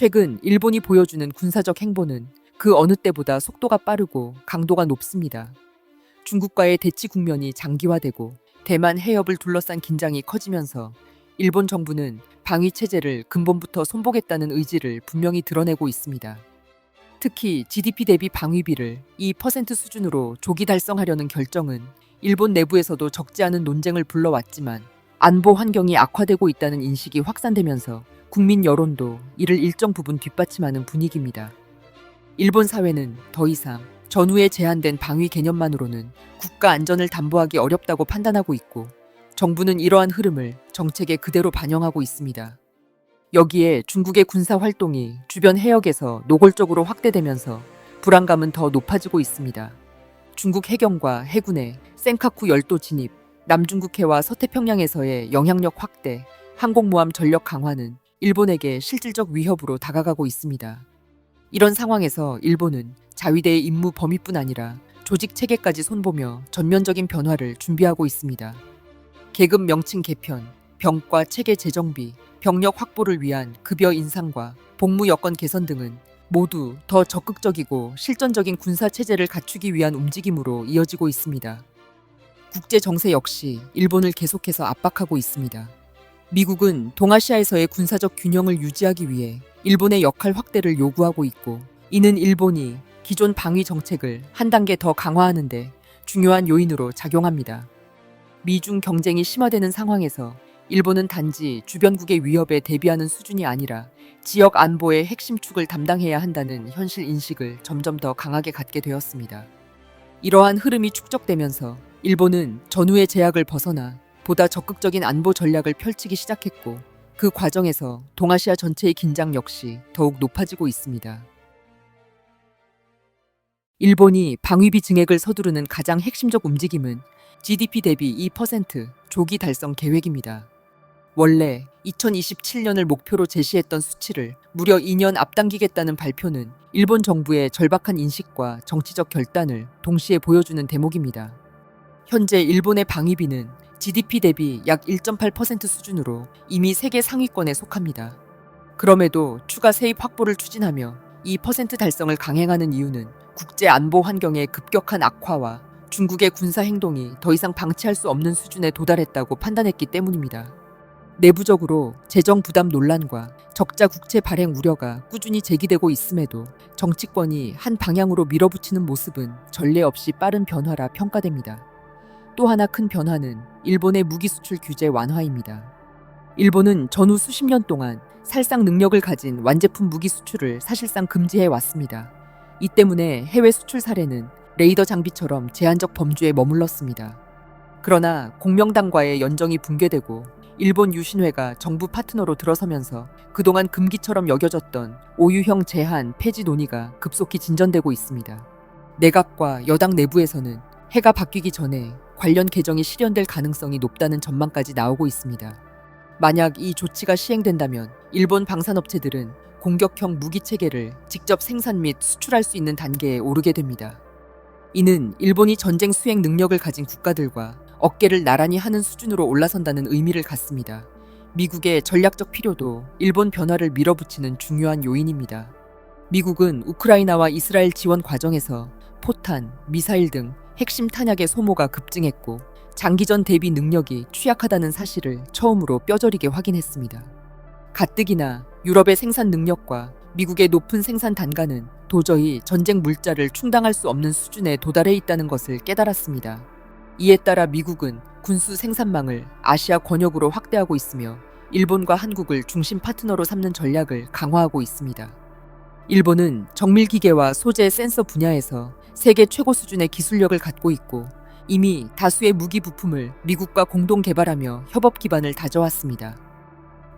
최근 일본이 보여주는 군사적 행보는 그 어느 때보다 속도가 빠르고 강도가 높습니다. 중국과의 대치 국면이 장기화되고 대만 해협을 둘러싼 긴장이 커지면서 일본 정부는 방위 체제를 근본부터 손보겠다는 의지를 분명히 드러내고 있습니다. 특히 GDP 대비 방위비를 2% 수준으로 조기 달성하려는 결정은 일본 내부에서도 적지 않은 논쟁을 불러왔지만 안보 환경이 악화되고 있다는 인식이 확산되면서 국민 여론도 이를 일정 부분 뒷받침하는 분위기입니다. 일본 사회는 더 이상 전후에 제한된 방위 개념만으로는 국가 안전을 담보하기 어렵다고 판단하고 있고 정부는 이러한 흐름을 정책에 그대로 반영하고 있습니다. 여기에 중국의 군사 활동이 주변 해역에서 노골적으로 확대되면서 불안감은 더 높아지고 있습니다. 중국 해경과 해군의 센카쿠 열도 진입, 남중국해와 서태평양에서의 영향력 확대, 항공모함 전력 강화는 일본에게 실질적 위협으로 다가가고 있습니다. 이런 상황에서 일본은 자위대의 임무 범위뿐 아니라 조직 체계까지 손보며 전면적인 변화를 준비하고 있습니다. 계급 명칭 개편, 병과 체계 재정비, 병력 확보를 위한 급여 인상과 복무 여건 개선 등은 모두 더 적극적이고 실전적인 군사 체제를 갖추기 위한 움직임으로 이어지고 있습니다. 국제 정세 역시 일본을 계속해서 압박하고 있습니다. 미국은 동아시아에서의 군사적 균형을 유지하기 위해 일본의 역할 확대를 요구하고 있고, 이는 일본이 기존 방위 정책을 한 단계 더 강화하는 데 중요한 요인으로 작용합니다. 미중 경쟁이 심화되는 상황에서 일본은 단지 주변국의 위협에 대비하는 수준이 아니라 지역 안보의 핵심 축을 담당해야 한다는 현실 인식을 점점 더 강하게 갖게 되었습니다. 이러한 흐름이 축적되면서 일본은 전후의 제약을 벗어나 보다 적극적인 안보 전략을 펼치기 시작했고, 그 과정에서 동아시아 전체의 긴장 역시 더욱 높아지고 있습니다. 일본이 방위비 증액을 서두르는 가장 핵심적 움직임은 GDP 대비 2% 조기 달성 계획입니다. 원래 2027년을 목표로 제시했던 수치를 무려 2년 앞당기겠다는 발표는 일본 정부의 절박한 인식과 정치적 결단을 동시에 보여주는 대목입니다. 현재 일본의 방위비는 GDP 대비 약 1.8% 수준으로 이미 세계 상위권에 속합니다. 그럼에도 추가 세입 확보를 추진하며 2% 달성을 강행하는 이유는 국제 안보 환경의 급격한 악화와 중국의 군사 행동이 더 이상 방치할 수 없는 수준에 도달했다고 판단했기 때문입니다. 내부적으로 재정 부담 논란과 적자 국채 발행 우려가 꾸준히 제기되고 있음에도 정치권이 한 방향으로 밀어붙이는 모습은 전례 없이 빠른 변화라 평가됩니다. 또 하나 큰 변화는 일본의 무기 수출 규제 완화입니다. 일본은 전후 수십 년 동안 살상 능력을 가진 완제품 무기 수출을 사실상 금지해 왔습니다. 이 때문에 해외 수출 사례는 레이더 장비처럼 제한적 범주에 머물렀습니다. 그러나 공명당과의 연정이 붕괴되고 일본 유신회가 정부 파트너로 들어서면서 그동안 금기처럼 여겨졌던 오유형 제한 폐지 논의가 급속히 진전되고 있습니다. 내각과 여당 내부에서는 해가 바뀌기 전에 관련 개정이 실현될 가능성이 높다는 전망까지 나오고 있습니다. 만약 이 조치가 시행된다면 일본 방산업체들은 공격형 무기 체계를 직접 생산 및 수출할 수 있는 단계에 오르게 됩니다. 이는 일본이 전쟁 수행 능력을 가진 국가들과 어깨를 나란히 하는 수준으로 올라선다는 의미를 갖습니다. 미국의 전략적 필요도 일본 변화를 밀어붙이는 중요한 요인입니다. 미국은 우크라이나와 이스라엘 지원 과정에서 포탄, 미사일 등 핵심 탄약의 소모가 급증했고 장기전 대비 능력이 취약하다는 사실을 처음으로 뼈저리게 확인했습니다. 가뜩이나 유럽의 생산 능력과 미국의 높은 생산 단가는 도저히 전쟁 물자를 충당할 수 없는 수준에 도달해 있다는 것을 깨달았습니다. 이에 따라 미국은 군수 생산망을 아시아 권역으로 확대하고 있으며 일본과 한국을 중심 파트너로 삼는 전략을 강화하고 있습니다. 일본은 정밀기계와 소재 센서 분야에서 세계 최고 수준의 기술력을 갖고 있고 이미 다수의 무기 부품을 미국과 공동 개발하며 협업 기반을 다져왔습니다.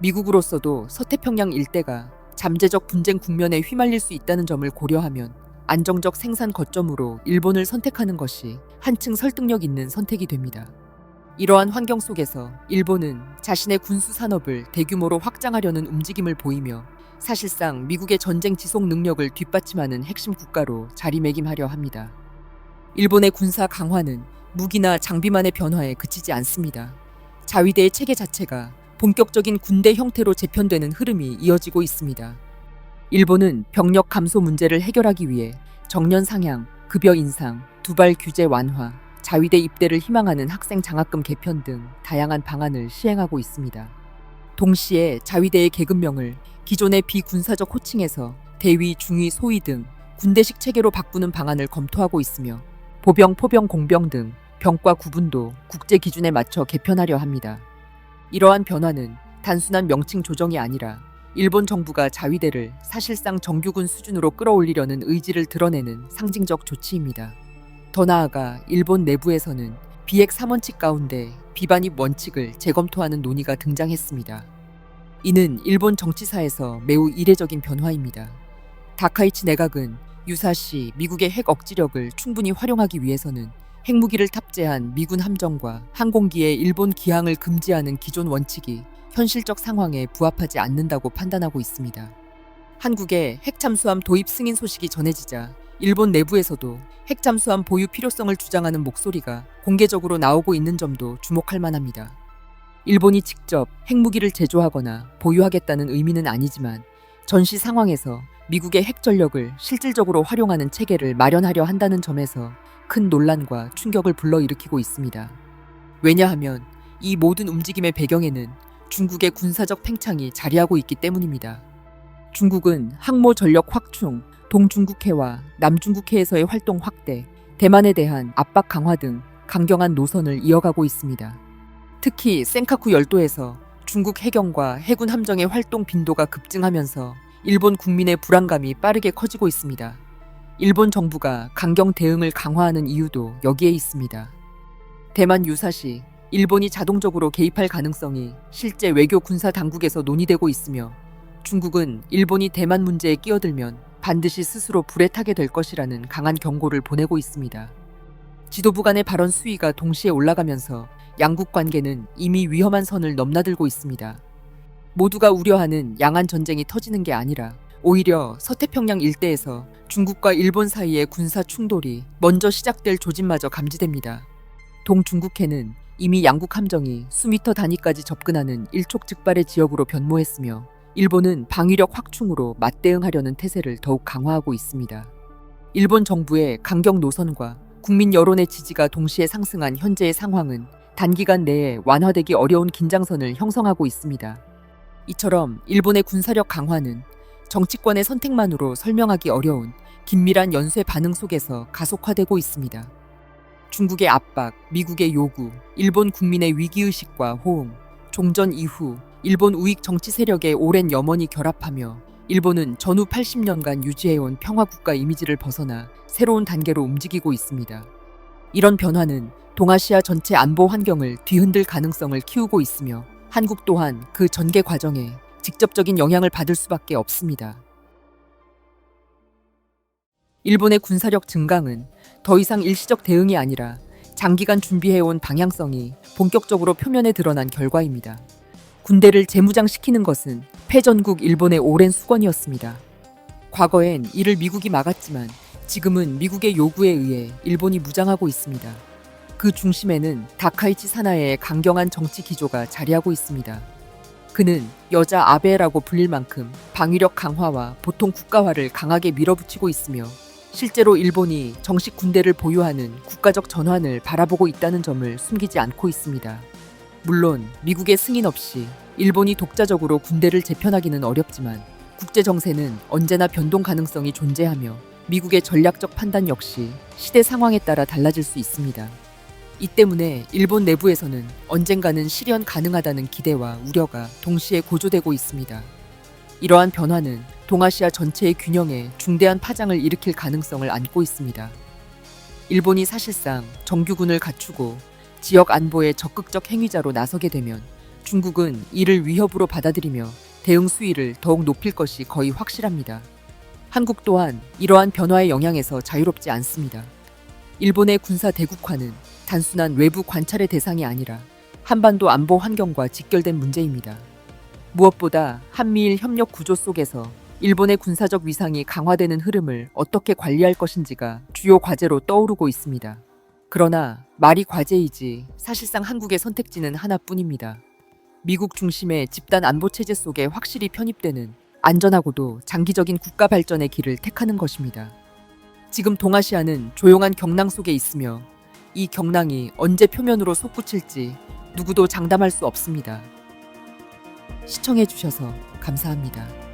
미국으로서도 서태평양 일대가 잠재적 분쟁 국면에 휘말릴 수 있다는 점을 고려하면 안정적 생산 거점으로 일본을 선택하는 것이 한층 설득력 있는 선택이 됩니다. 이러한 환경 속에서 일본은 자신의 군수 산업을 대규모로 확장하려는 움직임을 보이며 사실상 미국의 전쟁 지속 능력을 뒷받침하는 핵심 국가로 자리매김하려 합니다. 일본의 군사 강화는 무기나 장비만의 변화에 그치지 않습니다. 자위대의 체계 자체가 본격적인 군대 형태로 재편되는 흐름이 이어지고 있습니다. 일본은 병력 감소 문제를 해결하기 위해 정년 상향, 급여 인상, 두발 규제 완화, 자위대 입대를 희망하는 학생 장학금 개편 등 다양한 방안을 시행하고 있습니다. 동시에 자위대의 계급명을 기존의 비군사적 호칭에서 대위, 중위, 소위 등 군대식 체계로 바꾸는 방안을 검토하고 있으며 보병, 포병, 공병 등 병과 구분도 국제 기준에 맞춰 개편하려 합니다. 이러한 변화는 단순한 명칭 조정이 아니라 일본 정부가 자위대를 사실상 정규군 수준으로 끌어올리려는 의지를 드러내는 상징적 조치입니다. 더 나아가 일본 내부에서는 비핵 3원칙 가운데 비반입 원칙을 재검토하는 논의가 등장했습니다. 이는 일본 정치사에서 매우 이례적인 변화입니다. 다카이치 내각은 유사시 미국의 핵 억지력을 충분히 활용하기 위해서는 핵무기를 탑재한 미군 함정과 항공기의 일본 기항을 금지하는 기존 원칙이 현실적 상황에 부합하지 않는다고 판단하고 있습니다. 한국의 핵잠수함 도입 승인 소식이 전해지자 일본 내부에서도 핵잠수함 보유 필요성을 주장하는 목소리가 공개적으로 나오고 있는 점도 주목할 만합니다. 일본이 직접 핵무기를 제조하거나 보유하겠다는 의미는 아니지만 전시 상황에서 미국의 핵 전력을 실질적으로 활용하는 체계를 마련하려 한다는 점에서 큰 논란과 충격을 불러일으키고 있습니다. 왜냐하면 이 모든 움직임의 배경에는 중국의 군사적 팽창이 자리하고 있기 때문입니다. 중국은 항모 전력 확충, 동중국해와 남중국해에서의 활동 확대, 대만에 대한 압박 강화 등 강경한 노선을 이어가고 있습니다. 특히 센카쿠 열도에서 중국 해경과 해군 함정의 활동 빈도가 급증하면서 일본 국민의 불안감이 빠르게 커지고 있습니다. 일본 정부가 강경 대응을 강화하는 이유도 여기에 있습니다. 대만 유사시 일본이 자동적으로 개입할 가능성이 실제 외교 군사 당국에서 논의되고 있으며 중국은 일본이 대만 문제에 끼어들면 반드시 스스로 불에 타게 될 것이라는 강한 경고를 보내고 있습니다. 지도부 간의 발언 수위가 동시에 올라가면서 양국 관계는 이미 위험한 선을 넘나들고 있습니다. 모두가 우려하는 양안 전쟁이 터지는 게 아니라 오히려 서태평양 일대에서 중국과 일본 사이의 군사 충돌이 먼저 시작될 조짐마저 감지됩니다. 동중국해는 이미 양국 함정이 수미터 단위까지 접근하는 일촉즉발의 지역으로 변모했으며 일본은 방위력 확충으로 맞대응하려는 태세를 더욱 강화하고 있습니다. 일본 정부의 강경 노선과 국민 여론의 지지가 동시에 상승한 현재의 상황은 단기간 내에 완화되기 어려운 긴장선을 형성하고 있습니다. 이처럼 일본의 군사력 강화는 정치권의 선택만으로 설명하기 어려운 긴밀한 연쇄 반응 속에서 가속화되고 있습니다. 중국의 압박, 미국의 요구, 일본 국민의 위기의식과 호응, 종전 이후 일본 우익 정치 세력의 오랜 염원이 결합하며 일본은 전후 80년간 유지해온 평화국가 이미지를 벗어나 새로운 단계로 움직이고 있습니다. 이런 변화는 동아시아 전체 안보 환경을 뒤흔들 가능성을 키우고 있으며 한국 또한 그 전개 과정에 직접적인 영향을 받을 수밖에 없습니다. 일본의 군사력 증강은 더 이상 일시적 대응이 아니라 장기간 준비해온 방향성이 본격적으로 표면에 드러난 결과입니다. 군대를 재무장시키는 것은 패전국 일본의 오랜 수건이었습니다. 과거엔 이를 미국이 막았지만 지금은 미국의 요구에 의해 일본이 무장하고 있습니다. 그 중심에는 다카이치 사나이의 강경한 정치 기조가 자리하고 있습니다. 그는 여자 아베라고 불릴 만큼 방위력 강화와 보통 국가화를 강하게 밀어붙이고 있으며 실제로 일본이 정식 군대를 보유하는 국가적 전환을 바라보고 있다는 점을 숨기지 않고 있습니다. 물론 미국의 승인 없이 일본이 독자적으로 군대를 재편하기는 어렵지만 국제 정세는 언제나 변동 가능성이 존재하며 미국의 전략적 판단 역시 시대 상황에 따라 달라질 수 있습니다. 이 때문에 일본 내부에서는 언젠가는 실현 가능하다는 기대와 우려가 동시에 고조되고 있습니다. 이러한 변화는 동아시아 전체의 균형에 중대한 파장을 일으킬 가능성을 안고 있습니다. 일본이 사실상 정규군을 갖추고 지역 안보의 적극적 행위자로 나서게 되면 중국은 이를 위협으로 받아들이며 대응 수위를 더욱 높일 것이 거의 확실합니다. 한국 또한 이러한 변화의 영향에서 자유롭지 않습니다. 일본의 군사 대국화는 단순한 외부 관찰의 대상이 아니라 한반도 안보 환경과 직결된 문제입니다. 무엇보다 한미일 협력 구조 속에서 일본의 군사적 위상이 강화되는 흐름을 어떻게 관리할 것인지가 주요 과제로 떠오르고 있습니다. 그러나 말이 과제이지 사실상 한국의 선택지는 하나뿐입니다. 미국 중심의 집단 안보 체제 속에 확실히 편입되는 안전하고도 장기적인 국가 발전의 길을 택하는 것입니다. 지금 동아시아는 조용한 경랑 속에 있으며 이 경랑이 언제 표면으로 솟구칠지 누구도 장담할 수 없습니다. 시청해 주셔서 감사합니다.